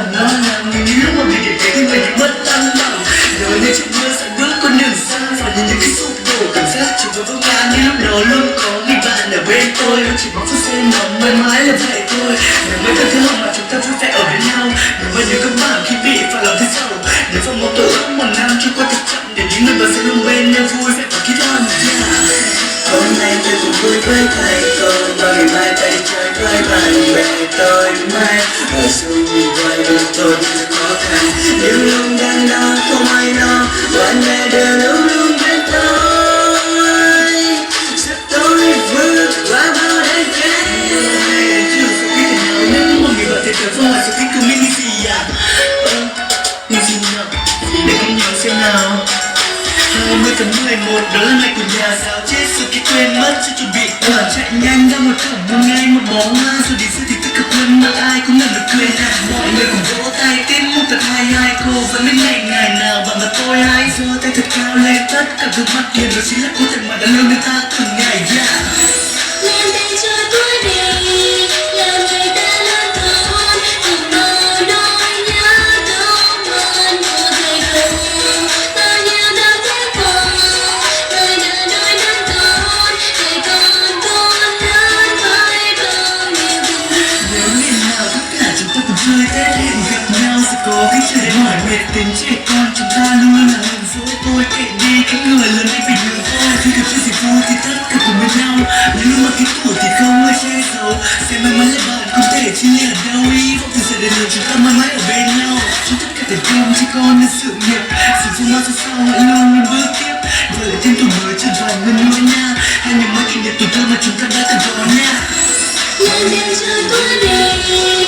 lòng lo lắng những lúc mà mình để thấy thì mình mất thăng bằng. Rồi nên trong mưa sẽ bước con đường xa và nhìn những cái sụp đổ cảm giác chỉ vừa vỡ ngã. Những lúc đó luôn có người bạn ở bên tôi, chỉ mong phút giây nóng mãi mãi là vậy thôi. Nếu mấy thân thứ hồng mà chúng ta vui vẻ ở bên nhau, nếu mà những các bạn khi bị phải lòng thấy sầu, nếu vào một tuổi ước một năm trôi qua thật chậm, để những người bạn sẽ luôn bên nhau vui vẻ và khi thon. Hôm nay tôi cùng vui với thầy cô, và ngày mai ta đi chơi với bạn bè tôi mai ở xung quanh đường tôi rất khó khăn, nhưng luôn đang đó không ai lo, bạn bè đều luôn luôn bên tôi giúp tôi vượt qua bao đại gai. Chưa sao biết thế nào nhưng mà người bạn thì thật không phải sao biết cứ mình gì à? Mình gì nhở? Để con nhớ xem nào. 20 tháng 11 đó là ngày của nhà giáo chết rồi khi quên mất chưa chuẩn bị đoàn chạy nhanh ra một cổng một ngày một bóng ma rồi đi siêu thị tất cả quên mất ai cũng nhận được cười hạt mọi người cùng vỗ tay tiết mục thật hay hai cô vẫn biết ngày nào bạn và tôi hãy giơ tay thật cao lên tất cả gương mặt hiền đó chính là cô thật mà đã luôn người ta từng ngày yeah. Lên đây cho tuổi đi làm người ta lớn hơn ước mơ nỗi nhớ công ơn của thầy cô bao nhiêu năm tháng qua đời đã đôi năm con để con lớn với bao nhiêu vui. Nếu ngày nào tất cả chúng ta cùng chơi Tết hẹn gặp nhau sẽ cố gắng chờ đến hỏi nguyện tình trẻ con chúng ta luôn luôn là hờn dỗi tôi kệ đi các người lớn lên bình thường thôi khi gặp chuyện gì vui thì tất cả cùng bên nhau những lúc mà cái tuổi thì không ai che giấu sẽ may mắn là bạn không thể chia lìa đâu hy vọng từ giờ đến lớn chúng ta mãi mãi ở bên nhau trong tất cả thành công chỉ còn là sự nghiệp sự vui mau sau sau hãy luôn luôn bước tiếp và lại thêm tuổi mới tràn vàng hơn nữa nha hãy nhớ mãi kỷ niệm tuổi thơ mà chúng ta đã từng có nha. Lên đây cho tuổi đi